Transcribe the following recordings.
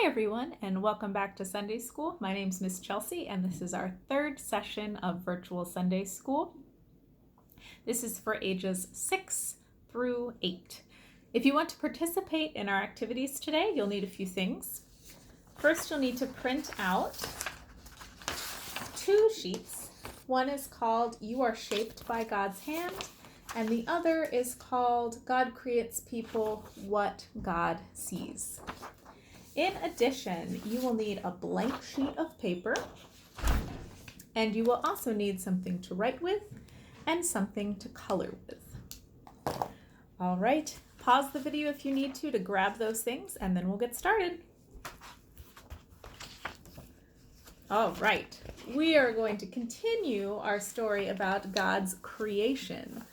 Hi everyone, and welcome back to Sunday School. My name's Miss Chelsea, and this is our third session of Virtual Sunday School. This is for ages 6 through 8. If you want to participate in our activities today, you'll need a few things. First, you'll need to print out 2 sheets. One is called You Are Shaped by God's Hand, and the other is called God Creates People, What God Sees. In addition, you will need a blank sheet of paper, and you will also need something to write with and something to color with. All right, pause the video if you need to grab those things, and then we'll get started. All right, we are going to continue our story about God's creation.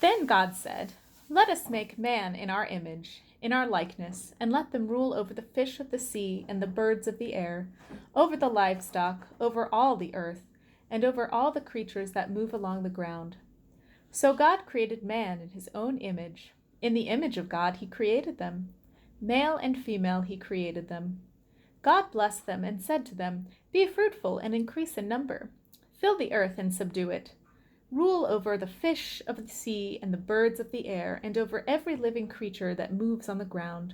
Then God said, "Let us make man in our image, in our likeness, and let them rule over the fish of the sea and the birds of the air, over the livestock, over all the earth, and over all the creatures that move along the ground." So God created man in his own image. In the image of God he created them. Male and female he created them. God blessed them and said to them, "Be fruitful and increase in number. Fill the earth and subdue it. Rule over the fish of the sea and the birds of the air, and over every living creature that moves on the ground."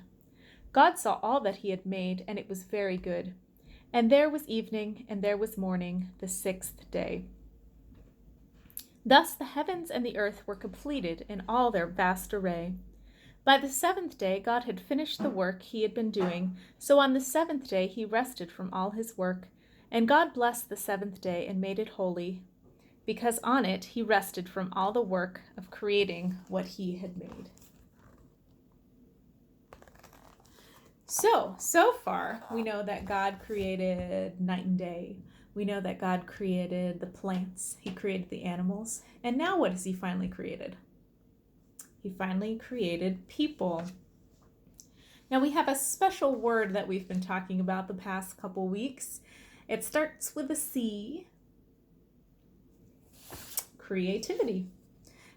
God saw all that he had made, and it was very good. And there was evening, and there was morning, the 6th day. Thus the heavens and the earth were completed in all their vast array. By the 7th day God had finished the work he had been doing, so on the 7th day he rested from all his work. And God blessed the 7th day and made it holy, because on it he rested from all the work of creating what he had made. So far we know that God created night and day. We know that God created the plants. He created the animals. And now what has he finally created? He finally created people. Now we have a special word that we've been talking about the past couple weeks. It starts with a C. Creativity.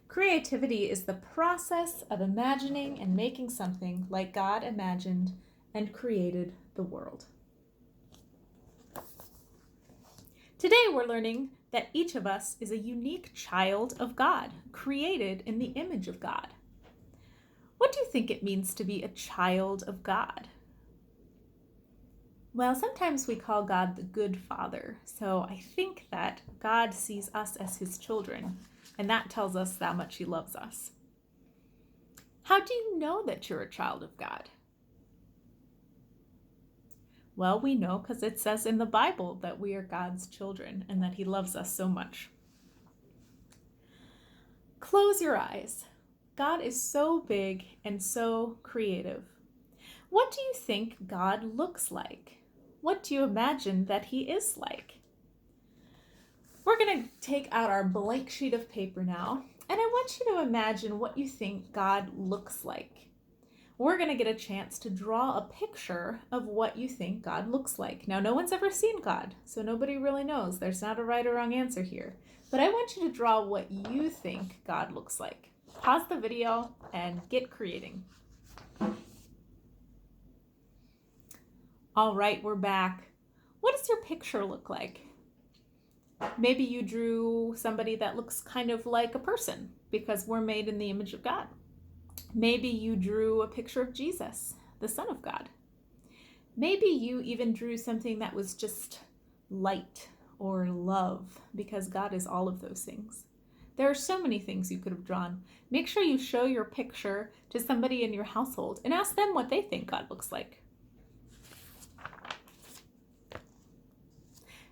Creativity is the process of imagining and making something like God imagined and created the world. Today we're learning that each of us is a unique child of God, created in the image of God. What do you think it means to be a child of God? Well, sometimes we call God the good Father, so I think that God sees us as his children, and that tells us how much he loves us. How do you know that you're a child of God? Well, we know because it says in the Bible that we are God's children and that he loves us so much. Close your eyes. God is so big and so creative. What do you think God looks like? What do you imagine that he is like? We're going to take out our blank sheet of paper now, and I want you to imagine what you think God looks like. We're going to get a chance to draw a picture of what you think God looks like. Now, no one's ever seen God, so nobody really knows. There's not a right or wrong answer here. But I want you to draw what you think God looks like. Pause the video and get creating. All right, we're back. What does your picture look like? Maybe you drew somebody that looks kind of like a person because we're made in the image of God. Maybe you drew a picture of Jesus, the Son of God. Maybe you even drew something that was just light or love, because God is all of those things. There are so many things you could have drawn. Make sure you show your picture to somebody in your household and ask them what they think God looks like.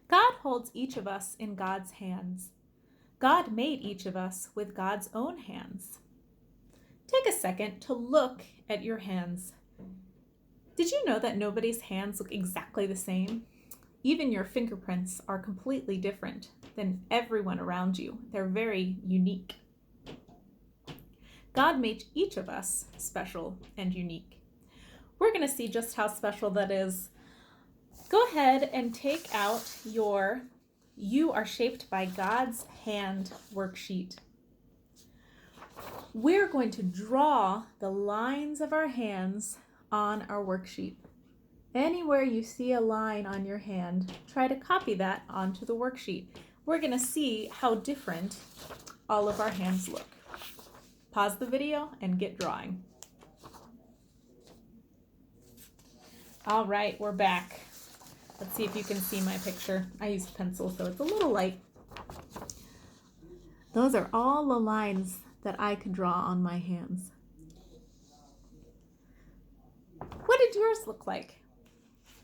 God holds each of us in God's hands. God made each of us with God's own hands. Take a second to look at your hands. Did you know that nobody's hands look exactly the same? Even your fingerprints are completely different than everyone around you. They're very unique. God made each of us special and unique. We're going to see just how special that is. Go ahead and take out your You Are Shaped by God's Hand worksheet. we're going to draw the lines of our hands on our worksheet. Anywhere you see a line on your hand, try to copy that onto the worksheet. We're going to see how different all of our hands look. Pause the video and get drawing. All right, we're back. Let's see if you can see my picture. I used pencil, so it's a little light. Those are all the lines that I could draw on my hands. What did yours look like?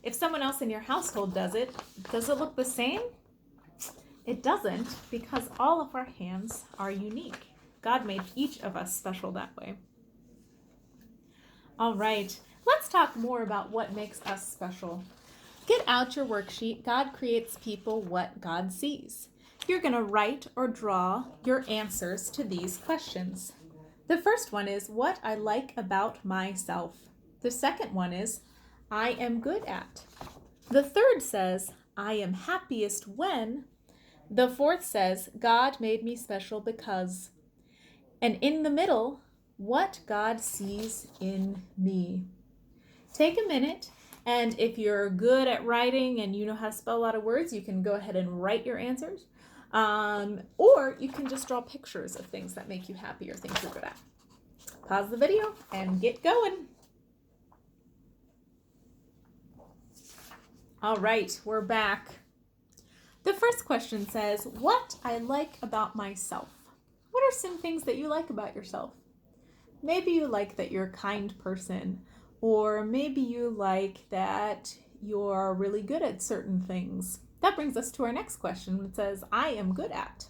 If someone else in your household does it look the same? It doesn't, because all of our hands are unique. God made each of us special that way. All right, let's talk more about what makes us special. Get out your worksheet. God creates people what God sees. You're going to write or draw your answers to these questions. The first one is what I like about myself. The second one is I am good at. The third says I am happiest when. The fourth says God made me special because. And in the middle, what God sees in me. Take a minute, and if you're good at writing and you know how to spell a lot of words, you can go ahead and write your answers. Or you can just draw pictures of things that make you happy or things you're good at. Pause the video and get going. All right, we're back. The first question says, what I like about myself. What are some things that you like about yourself? Maybe you like that you're a kind person, or maybe you like that you're really good at certain things. That brings us to our next question. It says, I am good at.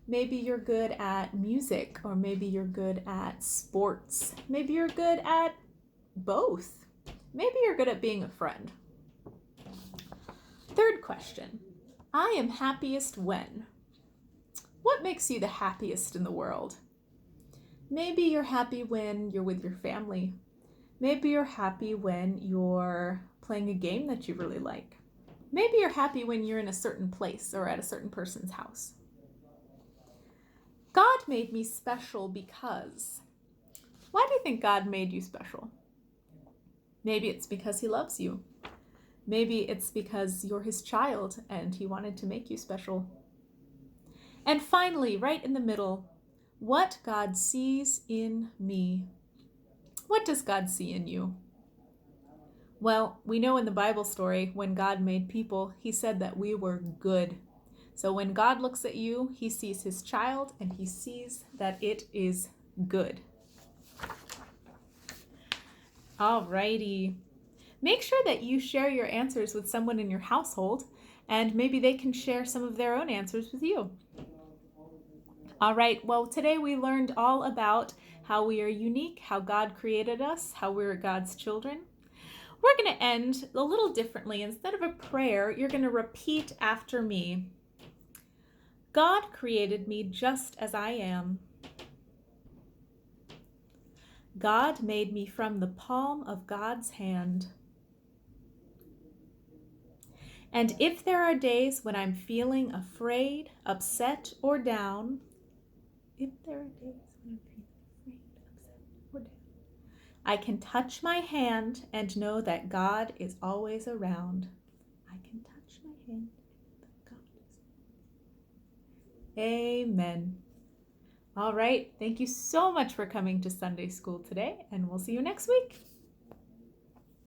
Maybe you're good at music, or maybe you're good at sports. Maybe you're good at both. Maybe you're good at being a friend. Third question, I am happiest when. What makes you the happiest in the world? Maybe you're happy when you're with your family. Maybe you're happy when you're playing a game that you really like. Maybe you're happy when you're in a certain place or at a certain person's house. God made me special because. Why do you think God made you special? Maybe it's because he loves you. Maybe it's because you're his child and he wanted to make you special. And finally, right in the middle, what God sees in me. What does God see in you? Well, we know in the Bible story, when God made people, he said that we were good. So when God looks at you, he sees his child and he sees that it is good. All righty. Make sure that you share your answers with someone in your household, and maybe they can share some of their own answers with you. All right, well, today we learned all about how we are unique, how God created us, how we're God's children. We're going to end a little differently. Instead of a prayer, you're going to repeat after me. God created me just as I am. God made me from the palm of God's hand. And if there are days when I'm feeling afraid, upset, or down, I can touch my hand and know that God is always around. I can touch my hand and know that God is. Amen. All right. Thank you so much for coming to Sunday school today, and we'll see you next week.